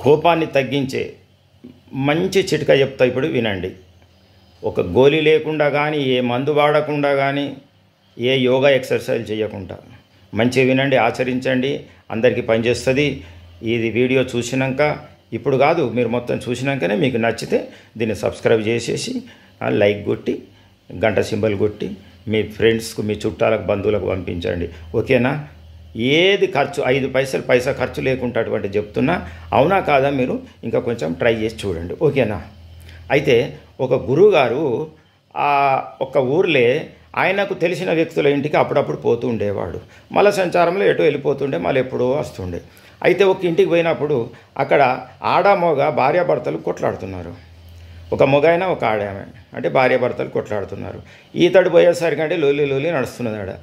కోపాన్ని తగ్గించే మంచి చిట్కా చెప్తా, ఇప్పుడు వినండి. ఒక గోళీ లేకుండా కానీ, ఏ మందు వాడకుండా కానీ, ఏ యోగా ఎక్సర్సైజ్ చేయకుండా మంచిగా వినండి, ఆచరించండి, అందరికీ పనిచేస్తుంది. ఇది వీడియో చూసినాక, ఇప్పుడు కాదు, మీరు మొత్తం చూసినాకనే మీకు నచ్చితే దీన్ని సబ్స్క్రైబ్ చేసేసి లైక్ కొట్టి గంట సింబల్ కొట్టి మీ ఫ్రెండ్స్కు, మీ చుట్టాలకు, బంధువులకు పంపించండి. ఓకేనా? ఏది ఖర్చు 5 పైసా ఖర్చు లేకుండా అటువంటి చెప్తున్నా. అవునా కాదా మీరు ఇంకా కొంచెం ట్రై చేసి చూడండి. ఓకేనా? అయితే ఒక గురువుగారు ఒక ఊర్లే ఆయనకు తెలిసిన వ్యక్తుల ఇంటికి అప్పుడప్పుడు పోతూ ఉండేవాడు. మళ్ళీ సంచారంలో ఎటో వెళ్ళిపోతుండే, మళ్ళీ ఎప్పుడో వస్తుండే. అయితే ఒక ఇంటికి పోయినప్పుడు అక్కడ ఆడమొగ భార్యాభర్తలు కొట్లాడుతున్నారు. ఒక మొగైన ఒక ఆడామె, అంటే భార్యాభర్తలు కొట్లాడుతున్నారు. ఈతడు పోయేసరికి అంటే లొల్లి నడుస్తున్నది ఆడ.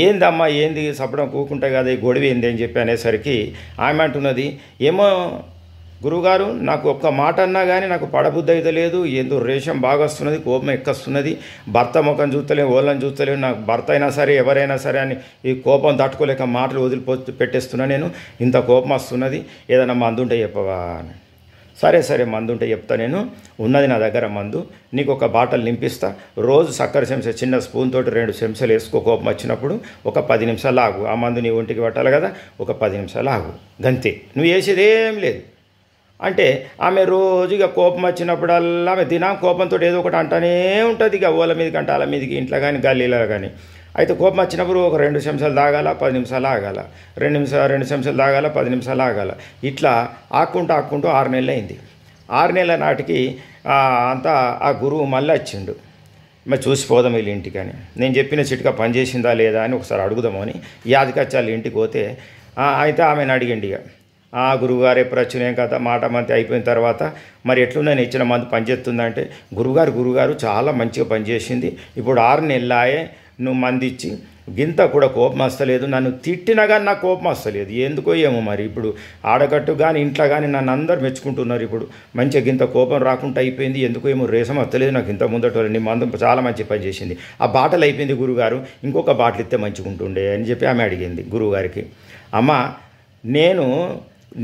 ఏందమ్మా, ఏంది సపడం కూకుంటే కదా, ఈ గొడవ ఏంది అని చెప్పి అనేసరికి ఆమె అంటున్నది, ఏమో గురువుగారు, నాకు ఒక్క మాట అన్నా కానీ నాకు పడబుద్ధి అయితే లేదు, ఏందో రేషం బాగా వస్తున్నది, కోపం ఎక్కస్తున్నది, భర్త ముఖం చూస్తలేము, ఓళ్ళని చూస్తలేము, నాకు భర్త అయినా సరే ఎవరైనా సరే అని ఈ కోపం తట్టుకోలేక మాటలు పెట్టేస్తున్నా, నేను ఇంత కోపం వస్తున్నది, ఏదైనా మందు ఉంటే చెప్పవా అని. సరే మందు ఉంటే చెప్తా, నేను ఉన్నది నా దగ్గర మందు, నీకు ఒక బాటలు నింపిస్తా, రోజు చక్కెర చెంచా చిన్న స్పూన్ తోటి 2 చెంచాలు వేసుకో, కోపం వచ్చినప్పుడు ఒక 10 నిమిషాలు ఆగు, ఆ మందు నీ ఒంటికి పట్టాలి కదా, ఒక 10 నిమిషాలు ఆగు, గంతే, నువ్వు వేసేది ఏం లేదు అంటే. ఆమె రోజుగా కోపం వచ్చినప్పుడల్లా ఆమె దినం కోపంతో ఏదో ఒకటి అంటానే ఉంటుంది, ఇక ఓల మీదకి అంటే వాళ్ళ మీదకి, ఇంట్లో కానీ గల్లీలో కానీ. అయితే కోపం వచ్చినప్పుడు ఒక 2 చెంచాలు తాగాల, 10 నిమిషాలు ఆగాల, 2 చెంచాలు తాగాల, 10 నిమిషాలు ఆగాల. ఇట్లా ఆక్కుంటూ 6 నెలలు అయింది. 6 నెలల నాటికి అంతా ఆ గురువు మళ్ళీ వచ్చిండు. మరి చూసిపోదాం వీళ్ళ ఇంటికని. నేను చెప్పిన చిట్కా పనిచేసిందా లేదా అని ఒకసారి అడుగుదామని యాదకచ్చి వాళ్ళ ఇంటికి పోతే అయితే ఆమెను అడిగిండి. ఇక గురువుగారు ఎప్పుడు వచ్చినాం కదా, మాట మంతి అయిపోయిన తర్వాత మరి ఎట్లుందని ఇచ్చిన మందు పనిచేస్తుందంటే, గురువుగారు చాలా మంచిగా పనిచేసింది, ఇప్పుడు 6 నెలలాయే నువ్వు మంది ఇచ్చి, గింత కూడా కోపం వస్తలేదు, నన్ను తిట్టినా కానీ నాకు కోపం వస్తలేదు, ఎందుకో ఏమో మరి. ఇప్పుడు ఆడగట్టు కానీ ఇంట్లో కానీ నన్ను అందరు మెచ్చుకుంటున్నారు, ఇప్పుడు మంచిగా గింత కోపం రాకుండా అయిపోయింది, ఎందుకో ఏమో రేసం వస్తలేదు నాకు ఇంత ముందట, నీ మందు చాలా మంచి పని చేసింది, ఆ బాటలు అయిపోయింది గురువుగారు, ఇంకొక బాటలు ఇస్తే మంచిగా ఉంటుండే అని చెప్పి ఆమె అడిగింది గురువుగారికి. అమ్మ, నేను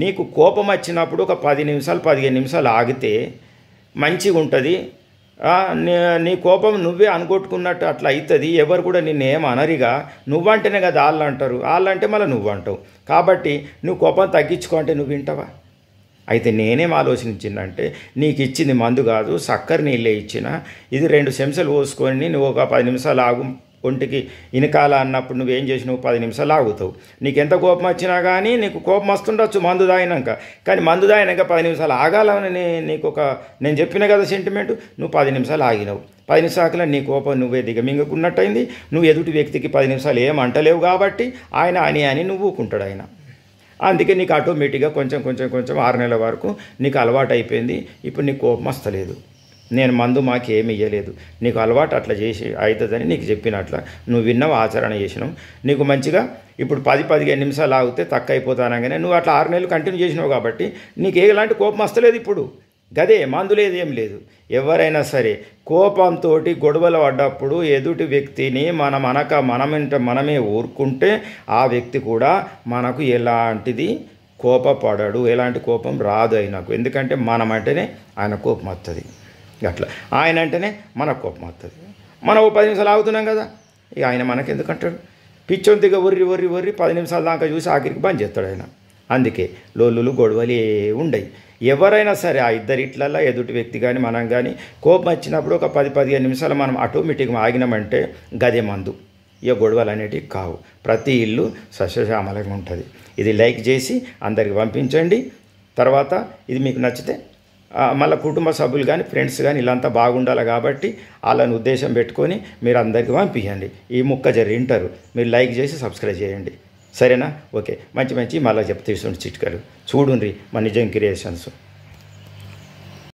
నీకు కోపం వచ్చినప్పుడు ఒక 10 నిమిషాలు 15 నిమిషాలు ఆగితే మంచిగా ఉంటుంది, నీ కోపం నువ్వే అనుకొట్టుకున్నట్టు అట్లా అవుతుంది, ఎవరు కూడా నిన్ను ఏం అనరిగా, నువ్వంటేనే కదా వాళ్ళు అంటారు, వాళ్ళంటే మళ్ళీ నువ్వు అంటావు, కాబట్టి నువ్వు కోపం తగ్గించుకో అంటే నువ్వు వింటావా? అయితే నేనేం ఆలోచించిందంటే, నీకు ఇచ్చింది మందు కాదు, చక్కెర నీళ్ళే ఇచ్చిన, ఇది 2 చెంచాలు పోసుకొని నువ్వు ఒక 10 నిమిషాలు ఆగు, ఒంటికి ఇనకాల అన్నప్పుడు నువ్వేం చేసి నువ్వు 10 నిమిషాలు ఆగుతావు. నీకు ఎంత కోపం వచ్చినా కానీ నీకు కోపం వస్తుండొచ్చు మందు తాగినాక, కానీ మందు తాగినాక 10 నిమిషాలు ఆగాలని నీకు నేను చెప్పిన కదా సెంటిమెంట్, నువ్వు 10 నిమిషాలు ఆగినావు, 10 నిమిషాల నీ కోపం నువ్వే దిగమింగుకున్నట్టయింది, నువ్వు ఎదుటి వ్యక్తికి 10 నిమిషాలు ఏం అంటలేవు కాబట్టి ఆయన అని నువ్వు ఊకుంటాడు ఆయన. అందుకే నీకు ఆటోమేటిక్గా కొంచెం 6 నెలల వరకు నీకు అలవాటు అయిపోయింది, ఇప్పుడు నీకు కోపం వస్తలేదు. నేను మందు మాకేమి ఇయ్యలేదు, నీకు అలవాటు అట్లా చేసి అవుతుందని నీకు చెప్పినట్ల నువ్వు విన్నావు, ఆచరణ చేసినావు, నీకు మంచిగా ఇప్పుడు 10-15 నిమిషాలు ఆగితే తక్కువ అయిపోతానగానే నువ్వు అట్లా 6 నెలలు కంటిన్యూ చేసినావు కాబట్టి నీకు ఎలాంటి కోపం వస్తలేదు. ఇప్పుడు గదే మందు లేదు, ఏం లేదు. ఎవరైనా సరే కోపంతో గొడవలు పడ్డప్పుడు ఎదుటి వ్యక్తిని మనమే ఊరుకుంటే ఆ వ్యక్తి కూడా మనకు ఎలాంటిది కోపపడడు, ఎలాంటి కోపం రాదు ఆయనకు, ఎందుకంటే మనమంటేనే ఆయన కోపం వస్తుంది, అట్లా ఆయన అంటేనే మనకు కోపం వస్తుంది. మనం 10 నిమిషాలు ఆగుతున్నాం కదా, ఇక ఆయన మనకెందుకంటాడు, పిచ్చొంతిగా ఒర్రి 10 నిమిషాల దాకా చూసి ఆఖరికి బంద్ చేస్తాడు ఆయన. అందుకే లోల్లులు గొడవలు ఉండయి. ఎవరైనా సరే ఆ ఇద్దరిట్లల్లో ఎదుటి వ్యక్తి కానీ మనం కానీ కోపం వచ్చినప్పుడు ఒక 10-15 నిమిషాలు మనం ఆటోమేటిక్గా ఆగినామంటే గదే మందు, ఇక గొడవలు అనేటివి కావు, ప్రతి ఇల్లు సస్యశ్యామలంగా ఉంటుంది. ఇది లైక్ చేసి అందరికి పంపించండి. తర్వాత ఇది మీకు నచ్చితే మళ్ళీ కుటుంబ సభ్యులు కానీ ఫ్రెండ్స్ కానీ ఇలాంతా బాగుండాలి కాబట్టి వాళ్ళని ఉద్దేశం పెట్టుకొని మీరు అందరికీ పంపించండి. ఈ ముక్క వింటారు, మీరు లైక్ చేసి సబ్స్క్రైబ్ చేయండి, సరేనా? ఓకే, మంచి మళ్ళీ తీసుకుంటే చిట్కాలు చూడుండ్రి మన నిజం క్రియేషన్స్.